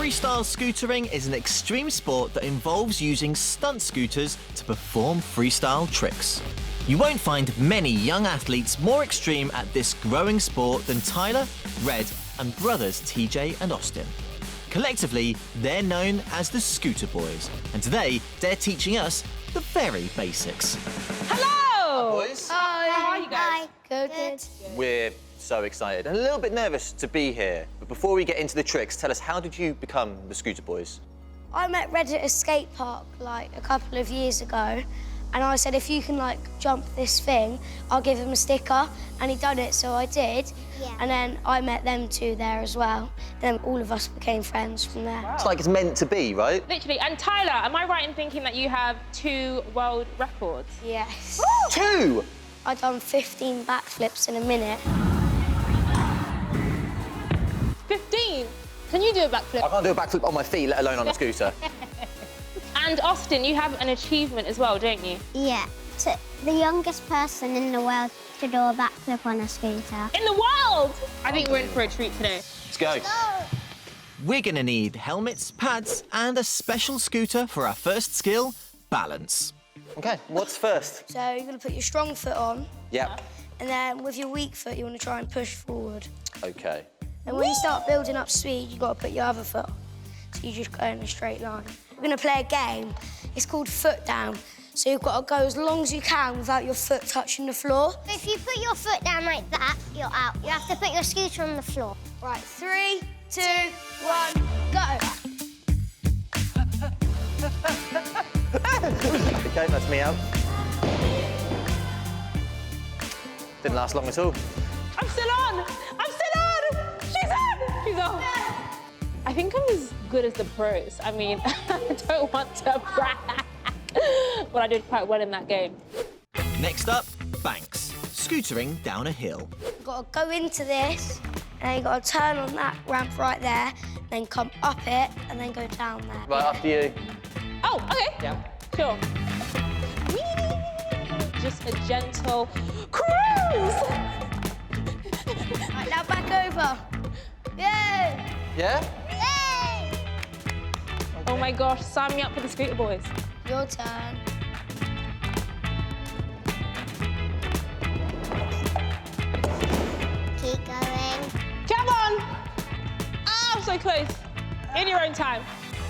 Freestyle scootering is an extreme sport that involves using stunt scooters to perform freestyle tricks. You won't find many young athletes more extreme at this growing sport than Tyler, Red, and brothers TJ and Austin. Collectively, they're known as the Scooterboyz, and today they're teaching us the very basics. Hello! Hi, boys. Hi. How are you guys? Good. We're so excited and a little bit nervous to be here. But before we get into the tricks, tell us, how did you become the Scooterboyz? I met Red at a skate park like a couple of years ago, and I said, if you can like jump this thing, I'll give him a sticker, and he done it, so I did. Yeah. And then I met them two there as well. Then all of us became friends from there. It's like it's meant to be, right? Literally. And Tyler, am I right in thinking that you have 2 world records? Yes. Woo! 2! I done 15 backflips in a minute. 15? Can you do a backflip? I can't do a backflip on my feet, let alone on a scooter. And Austin, you have an achievement as well, don't you? Yeah, the youngest person in the world to do a backflip on a scooter. In the world! I think we're in for a treat today. Let's go. We're gonna need helmets, pads, and a special scooter for our first skill, balance. OK, what's first? So you're gonna put your strong foot on, Yep. and then with your weak foot, you wanna try and push forward. OK. And when you start building up speed, you've got to put your other foot on. So you just go in a straight line. We're going to play a game. It's called foot down. So you've got to go as long as you can without your foot touching the floor. If you put your foot down like that, you're out. You have to put your scooter on the floor. Right, 3, 2, 1, go. OK, that's me out. Didn't last long at all. I'm still on! I'm still on! She's on! She's on! I think I'm as good as the pros. I mean, I don't want to brag, but I did quite well in that game. Next up, banks. Scootering down a hill. You've got to go into this, and then you've got to turn on that ramp right there, then come up it, and then go down there. Right, after you. Oh, OK. Yeah. Sure. Just a gentle cruise! Right, now back over. Yay! Yeah? Yay! Oh my gosh, sign me up for the Scooterboyz. Your turn. Keep going. Come on! Ah, so close. In your own time.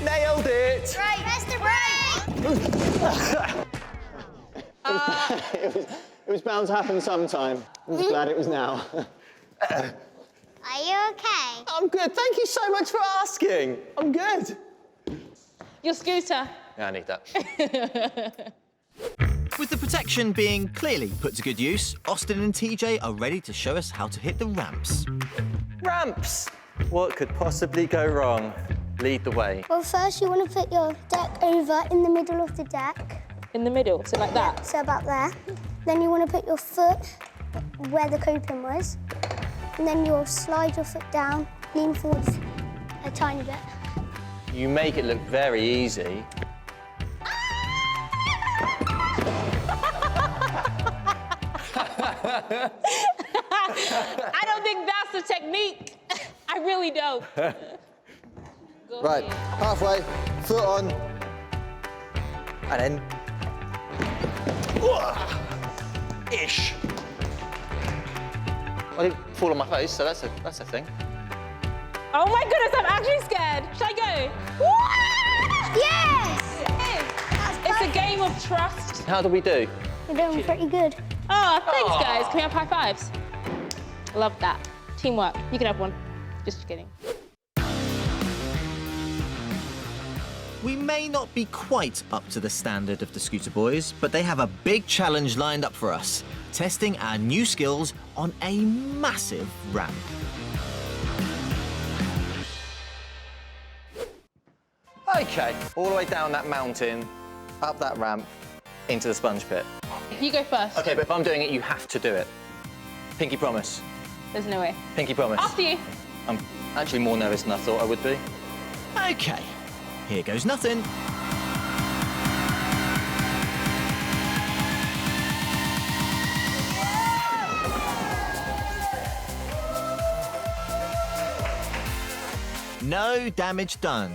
Nailed it! Right, press the brake! It was bound to happen sometime. I'm just glad it was now. Are you okay? I'm good. Thank you so much for asking. I'm good. Your scooter. Yeah, I need that. With the protection being clearly put to good use, Austin and TJ are ready to show us how to hit the ramps. Ramps. What could possibly go wrong? Lead the way. Well, first you want to put your deck over in the middle of the deck. In the middle, so like that. So about there. Then you want to put your foot where the coping was. And then you'll slide your foot down, lean forward a tiny bit. You make it look very easy. I don't think that's the technique. I really don't. Go Right, ahead. halfway, foot on. And then... Ish. I didn't fall on my face, so that's a thing. Oh my goodness, I'm actually scared. Should I go? Yes! It's a game of trust. How do we do? You're doing pretty good. Oh, thanks, guys. Can we have high fives? Love that. Teamwork. You can have one. Just kidding. We may not be quite up to the standard of the Scooterboyz, but they have a big challenge lined up for us, testing our new skills on a massive ramp. OK, all the way down that mountain, up that ramp, into the sponge pit. You go first. OK, but if I'm doing it, you have to do it. Pinky promise. There's no way. Pinky promise. After you. I'm actually more nervous than I thought I would be. Okay, here goes nothing. no damage done.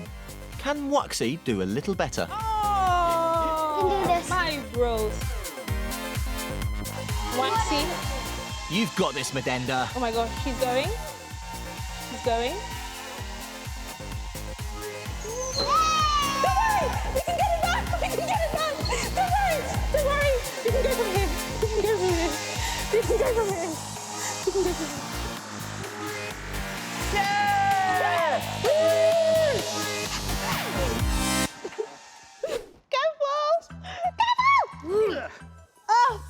Can Waxy do a little better? Oh, You can do this. my bros. Waxy. You've got this, Medenda. Oh my gosh, she's going. She's going. Don't worry, we can get it done. We can get it done. Don't worry, don't worry. We can go from here. We can go from here. We can go from here. We can go from here. Yeah! Go, Wolves! Go,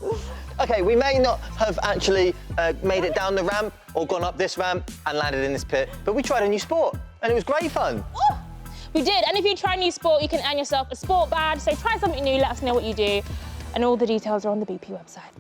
Wolves! OK, we may not have actually made it down the ramp or gone up this ramp and landed in this pit, but we tried a new sport, and it was great fun. Oh, we did, and if you try a new sport, you can earn yourself a sport badge. So try something new, let us know what you do. And all the details are on the BP website.